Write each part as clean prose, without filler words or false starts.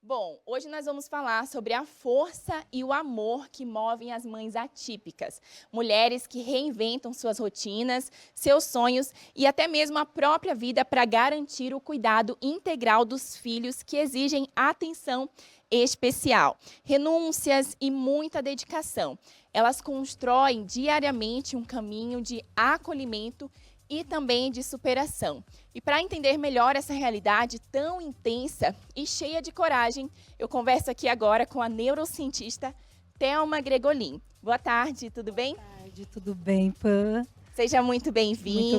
Bom, hoje nós vamos falar sobre a força e o amor que movem as mães atípicas. Mulheres que reinventam suas rotinas, seus sonhos e até mesmo a própria vida para garantir o cuidado integral dos filhos que exigem atenção especial, renúncias e muita dedicação. Elas constroem diariamente um caminho de acolhimento e também de superação. E para entender melhor essa realidade tão intensa e cheia de coragem, eu converso aqui agora com a neurocientista Thelma Gregolin. Boa tarde, tudo bem? Boa tarde, tudo bem, Pan? Seja muito bem-vinda.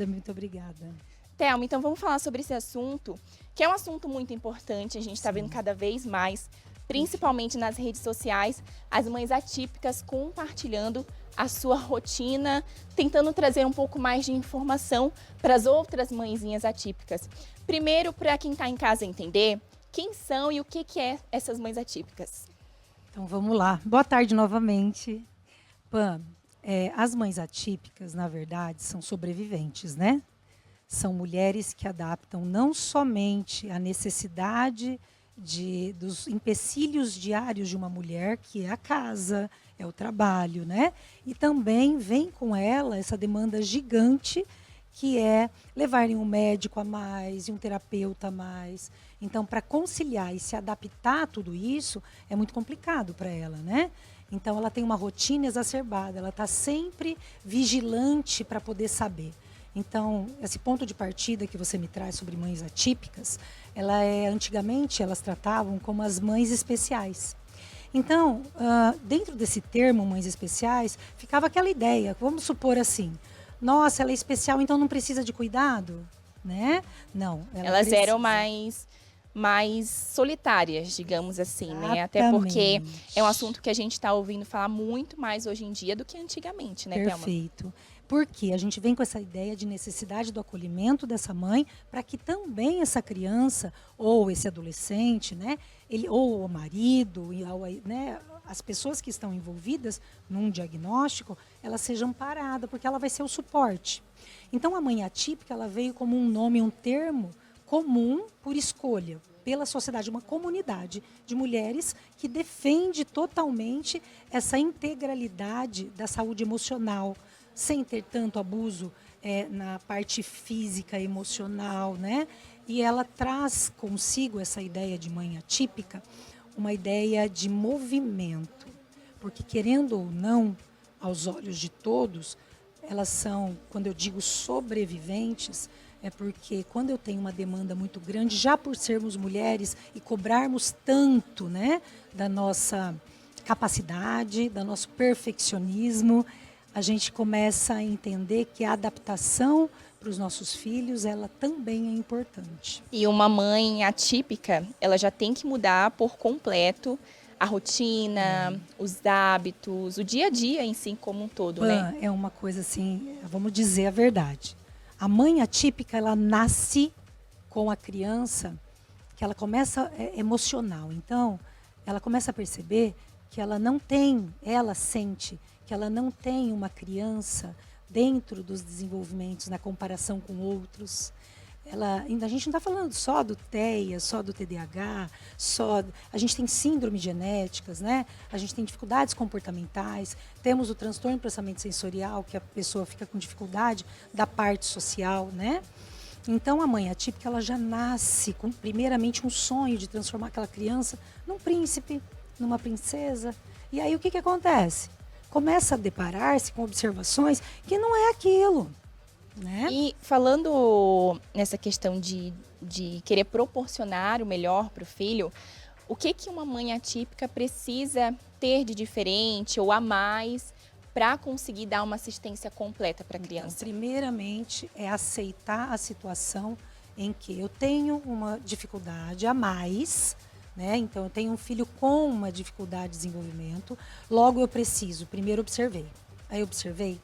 Muito obrigada. Thelma, então vamos falar sobre esse assunto, que é um assunto muito importante, a gente está vendo cada vez mais, principalmente nas redes sociais, as mães atípicas compartilhando a sua rotina, tentando trazer um pouco mais de informação para as outras mãezinhas atípicas. Primeiro, para quem está em casa entender, quem são e o que é essas mães atípicas? Então vamos lá. Boa tarde novamente. Pan, as mães atípicas, na verdade, são sobreviventes, né? São mulheres que adaptam não somente a necessidade dos empecilhos diários de uma mulher, que é a casa, é o trabalho, né? E também vem com ela essa demanda gigante, que é levarem um médico a mais e um terapeuta a mais. Então, para conciliar e se adaptar a tudo isso, é muito complicado para ela, né? Então, ela tem uma rotina exacerbada, ela está sempre vigilante para poder saber. Então, esse ponto de partida que você me traz sobre mães atípicas, antigamente elas tratavam como as mães especiais. Então, dentro desse termo, mães especiais, ficava aquela ideia, vamos supor assim, nossa, ela é especial, então não precisa de cuidado, né? Não, elas eram mais solitárias, digamos assim, né? Até porque é um assunto que a gente está ouvindo falar muito mais hoje em dia do que antigamente, né, Thelma? Perfeito. Porque a gente vem com essa ideia de necessidade do acolhimento dessa mãe para que também essa criança ou esse adolescente, né, ou o marido, né, as pessoas que estão envolvidas num diagnóstico, elas sejam paradas, porque ela vai ser o suporte. Então a mãe atípica, ela veio como um nome, um termo comum por escolha pela sociedade, uma comunidade de mulheres que defende totalmente essa integralidade da saúde emocional, sem ter tanto abuso na parte física, emocional, né? E ela traz consigo essa ideia de mãe atípica, uma ideia de movimento, porque querendo ou não, aos olhos de todos, elas são, quando eu digo sobreviventes, é porque quando eu tenho uma demanda muito grande, já por sermos mulheres e cobrarmos tanto, né, da nossa capacidade, do nosso perfeccionismo, a gente começa a entender que a adaptação para os nossos filhos, ela também é importante. E uma mãe atípica, ela já tem que mudar por completo a rotina, os hábitos, o dia a dia em si como um todo, né? É uma coisa assim, vamos dizer a verdade. A mãe atípica, ela nasce com a criança, que ela começa emocional. Então, ela começa a perceber que ela sente que ela não tem uma criança dentro dos desenvolvimentos na comparação com outros. A gente não está falando só do TEA, só do TDAH, a gente tem síndromes genéticas, né? A gente tem dificuldades comportamentais, temos o transtorno de processamento sensorial, que a pessoa fica com dificuldade da parte social, né? Então a mãe atípica, ela já nasce com primeiramente um sonho de transformar aquela criança num príncipe, numa princesa. E aí o que acontece? Começa a deparar-se com observações que não é aquilo, né? E falando nessa questão de querer proporcionar o melhor para o filho, o que uma mãe atípica precisa ter de diferente ou a mais para conseguir dar uma assistência completa para a criança? Então, primeiramente, é aceitar a situação em que eu tenho uma dificuldade a mais, né? Então, eu tenho um filho com uma dificuldade de desenvolvimento, logo eu preciso, primeiro observei. Aí observei,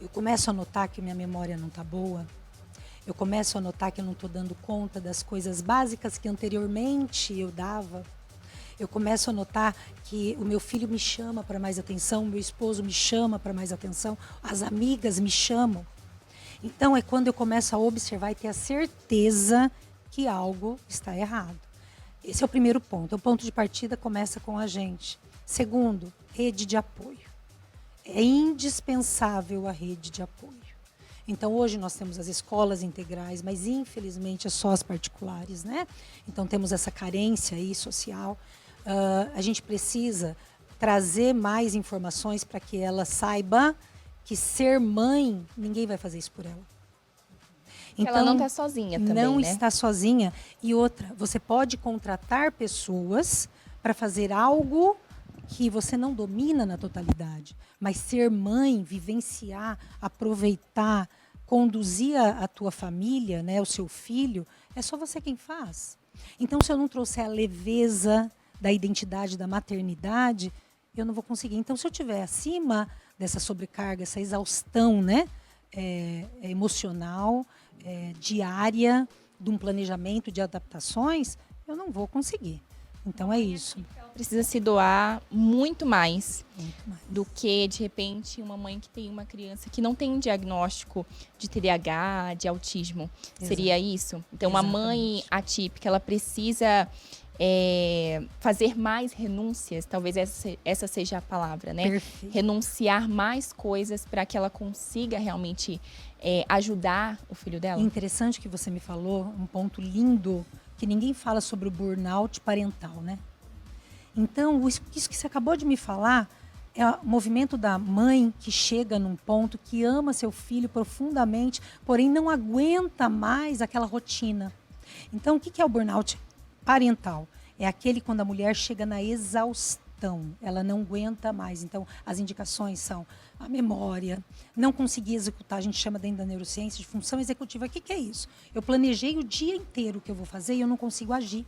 eu começo a notar que minha memória não está boa, eu começo a notar que eu não estou dando conta das coisas básicas que anteriormente eu dava, eu começo a notar que o meu filho me chama para mais atenção, o meu esposo me chama para mais atenção, as amigas me chamam. Então, é quando eu começo a observar e ter a certeza que algo está errado. Esse é o primeiro ponto. O ponto de partida começa com a gente. Segundo, rede de apoio. É indispensável a rede de apoio. Então, hoje nós temos as escolas integrais, mas infelizmente é só as particulares, né? Então, temos essa carência aí social. A gente precisa trazer mais informações para que ela saiba que ser mãe, ninguém vai fazer isso por ela. Então, ela não está sozinha também, não né? está sozinha. E outra, você pode contratar pessoas para fazer algo que você não domina na totalidade. Mas ser mãe, vivenciar, aproveitar, conduzir a tua família, né, o seu filho, é só você quem faz. Então, se eu não trouxer a leveza da identidade da maternidade, eu não vou conseguir. Então, se eu estiver acima dessa sobrecarga, essa exaustão, né, emocional, diária, de um planejamento de adaptações, eu não vou conseguir. Então, é isso. Precisa se doar muito mais do que, de repente, uma mãe que tem uma criança que não tem um diagnóstico de TDAH, de autismo. Exato. Seria isso? Então, uma mãe atípica, ela precisa fazer mais renúncias, talvez essa seja a palavra, né? Perfeito. Renunciar mais coisas para que ela consiga realmente ajudar o filho dela. Interessante que você me falou, um ponto lindo, que ninguém fala sobre o burnout parental, né? Então, isso que você acabou de me falar é o movimento da mãe que chega num ponto que ama seu filho profundamente, porém não aguenta mais aquela rotina. Então, o que é o burnout parental? É aquele quando a mulher chega na exaustão, ela não aguenta mais. Então, as indicações são a memória, não conseguir executar, a gente chama dentro da neurociência de função executiva. O que é isso? Eu planejei o dia inteiro o que eu vou fazer e eu não consigo agir.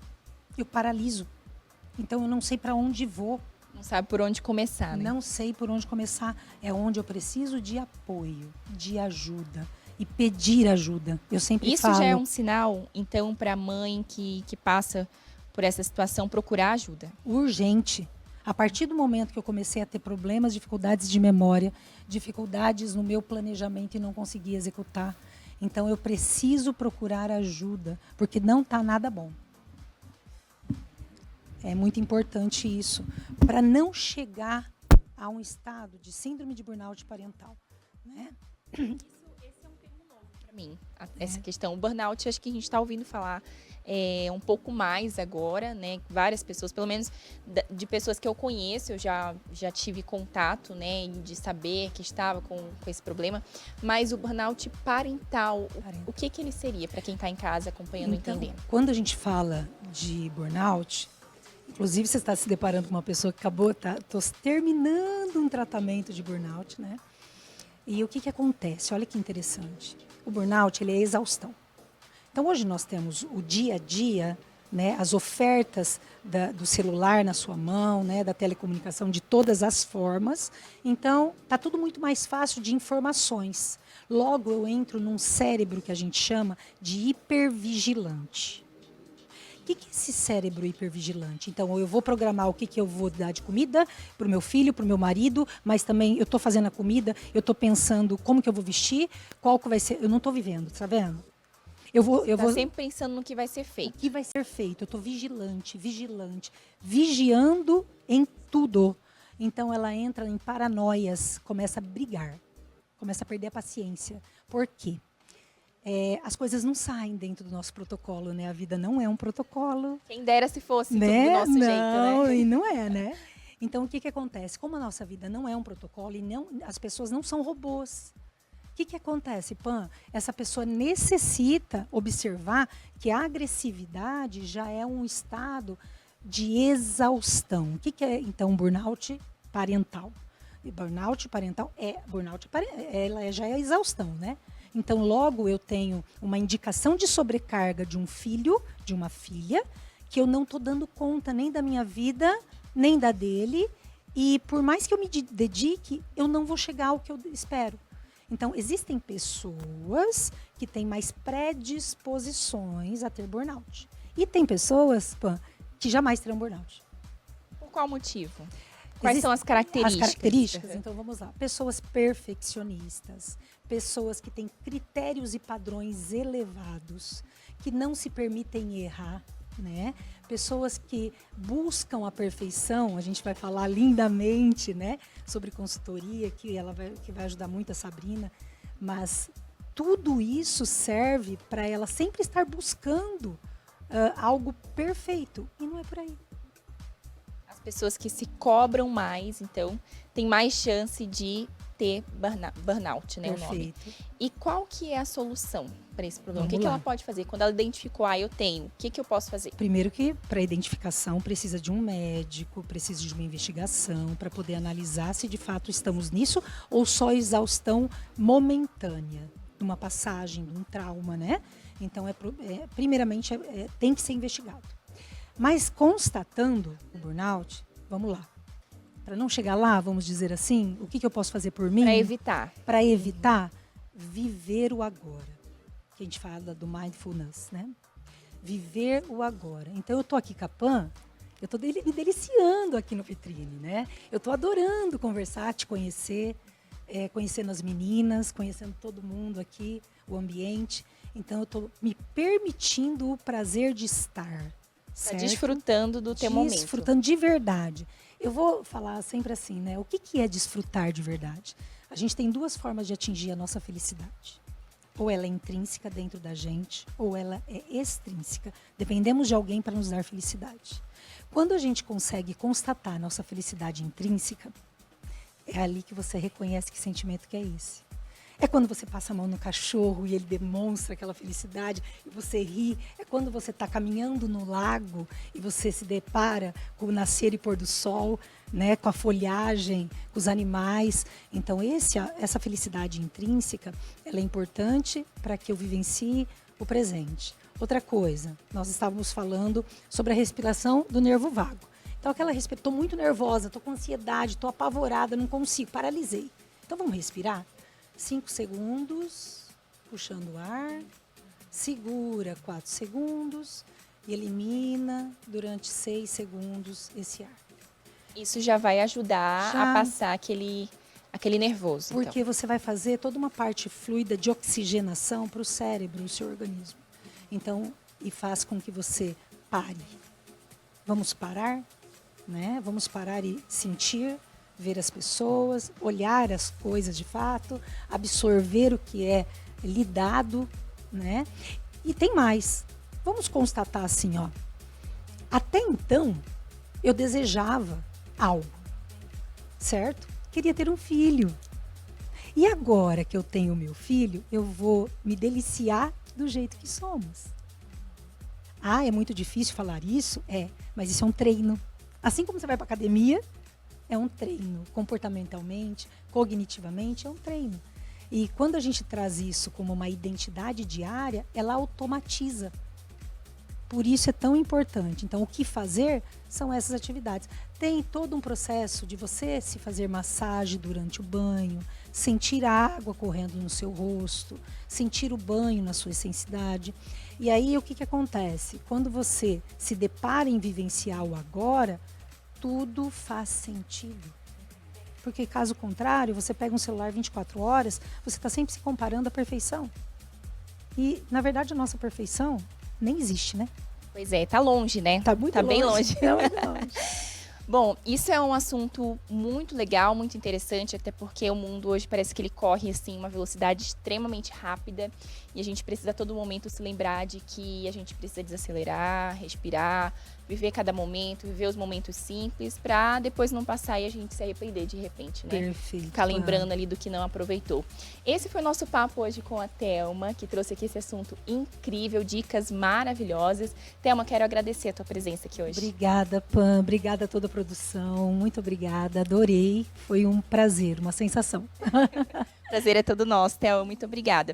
Eu paraliso. Então, eu não sei para onde vou. Não sabe por onde começar, né? Não sei por onde começar. É onde eu preciso de apoio, de ajuda. E pedir ajuda. Eu sempre falo. Isso já é um sinal, então, para a mãe que passa por essa situação, procurar ajuda? Urgente. A partir do momento que eu comecei a ter problemas, dificuldades de memória, dificuldades no meu planejamento e não conseguia executar. Então, eu preciso procurar ajuda, porque não está nada bom. É muito importante isso, para não chegar a um estado de síndrome de burnout parental, né? Esse é um termo novo para mim, essa questão. O burnout, acho que a gente está ouvindo falar um pouco mais agora, né? Várias pessoas, pelo menos de pessoas que eu conheço, eu já tive contato, né? De saber que estava com esse problema. Mas o burnout parental, o que ele seria para quem está em casa acompanhando, então, entendendo? Quando a gente fala de burnout, inclusive você está se deparando com uma pessoa que acabou, tô terminando um tratamento de burnout, né? E o que acontece? Olha que interessante. O burnout, ele é exaustão. Então, hoje nós temos o dia a dia, né, as ofertas do celular na sua mão, né, da telecomunicação de todas as formas. Então, está tudo muito mais fácil de informações. Logo, eu entro num cérebro que a gente chama de hipervigilante. O que é esse cérebro hipervigilante? Então, eu vou programar o que eu vou dar de comida para o meu filho, para o meu marido, mas também eu estou fazendo a comida, eu estou pensando como que eu vou vestir, qual que vai ser. Eu não estou vivendo, tá vendo? Eu vou sempre pensando no que vai ser feito. O que vai ser feito? Eu estou vigilante, vigiando em tudo. Então, ela entra em paranoias, começa a brigar, começa a perder a paciência. Por quê? As coisas não saem dentro do nosso protocolo, né? A vida não é um protocolo. Quem dera se fosse né? tudo do nosso não, jeito, né? E não é, né? Então, o que acontece? Como a nossa vida não é um protocolo e as pessoas não são robôs. O que acontece, Pan? Essa pessoa necessita observar que a agressividade já é um estado de exaustão. O que é, então, burnout parental? Burnout parental ela já é exaustão, né? Então, logo eu tenho uma indicação de sobrecarga de um filho, de uma filha, que eu não estou dando conta nem da minha vida, nem da dele. E por mais que eu me dedique, eu não vou chegar ao que eu espero. Então, existem pessoas que têm mais predisposições a ter burnout. E tem pessoas, Pan, que jamais terão burnout. Por qual motivo? Quais são as características? As características? Então, vamos lá. Pessoas perfeccionistas, pessoas que têm critérios e padrões elevados, que não se permitem errar. né? Pessoas que buscam a perfeição, a gente vai falar lindamente, né, sobre consultoria, que vai ajudar muito a Sabrina, mas tudo isso serve para ela sempre estar buscando algo perfeito, e não é por aí. As pessoas que se cobram mais, então, têm mais chance de ter burnout, né, o nome. Perfeito. E qual que é a solução para esse problema? Vamos O que lá. ela pode fazer? Quando ela identificou, eu tenho, o que eu posso fazer? Primeiro que para identificação precisa de um médico, precisa de uma investigação para poder analisar se de fato estamos nisso ou só exaustão momentânea, de uma passagem, de um trauma, né? Então, primeiramente, tem que ser investigado. Mas constatando o burnout, vamos lá. Para não chegar lá, vamos dizer assim, o que eu posso fazer por mim? Para evitar. Para evitar, viver o agora. Que a gente fala do mindfulness, né? Viver o agora. Então, eu tô aqui com a Pan, eu tô me deliciando aqui no Vitrine, né? Eu tô adorando conversar, te conhecer, conhecendo as meninas, conhecendo todo mundo aqui, o ambiente. Então, eu tô me permitindo o prazer de estar. Tá desfrutando do teu momento. Desfrutando de verdade. Eu vou falar sempre assim, né? O que é desfrutar de verdade? A gente tem duas formas de atingir a nossa felicidade. Ou ela é intrínseca dentro da gente, ou ela é extrínseca. Dependemos de alguém para nos dar felicidade. Quando a gente consegue constatar a nossa felicidade intrínseca, é ali que você reconhece que sentimento que é esse. É quando você passa a mão no cachorro e ele demonstra aquela felicidade e você ri. É quando você está caminhando no lago e você se depara com o nascer e pôr do sol, né, com a folhagem, com os animais. Então, essa felicidade intrínseca, ela é importante para que eu vivencie o presente. Outra coisa, nós estávamos falando sobre a respiração do nervo vago. Então, aquela respiração, estou muito nervosa, estou com ansiedade, estou apavorada, não consigo, paralisei. Então, vamos respirar? 5 segundos, puxando o ar, segura 4 segundos e elimina durante 6 segundos esse ar. Isso já vai ajudar a passar aquele nervoso. Porque então. você vai fazer toda uma parte fluida de oxigenação para o cérebro, o seu organismo. Então, e faz com que você pare. Vamos parar, né? Vamos parar e sentir, ver as pessoas, olhar as coisas de fato, absorver o que é lhe dado, né? E tem mais. Vamos constatar assim, ó. Até então, eu desejava algo, certo? Queria ter um filho. E agora que eu tenho meu filho, eu vou me deliciar do jeito que somos. Ah, é muito difícil falar isso? É, mas isso é um treino. Assim como você vai para academia, é um treino. Comportamentalmente, cognitivamente, é um treino. E quando a gente traz isso como uma identidade diária, ela automatiza. Por isso é tão importante. Então, o que fazer são essas atividades. Tem todo um processo de você se fazer massagem durante o banho, sentir a água correndo no seu rosto, sentir o banho na sua essensidade. E aí, o que acontece? Quando você se depara em vivenciar o agora, tudo faz sentido. Porque, caso contrário, você pega um celular 24 horas, você está sempre se comparando à perfeição. E, na verdade, a nossa perfeição nem existe, né? Pois é, tá longe, né? Tá muito longe. Bem longe. Tá muito longe. Bom, isso é um assunto muito legal, muito interessante, até porque o mundo hoje parece que ele corre assim uma velocidade extremamente rápida e a gente precisa a todo momento se lembrar de que a gente precisa desacelerar, respirar, viver cada momento, viver os momentos simples, para depois não passar e a gente se arrepender de repente, né? Perfeito. Ficar lembrando ali do que não aproveitou. Esse foi o nosso papo hoje com a Thelma, que trouxe aqui esse assunto incrível, dicas maravilhosas. Thelma, quero agradecer a tua presença aqui hoje. Obrigada, Pam. Obrigada a toda a produção. Muito obrigada. Adorei. Foi um prazer, uma sensação. Prazer é todo nosso, Thelma. Muito obrigada.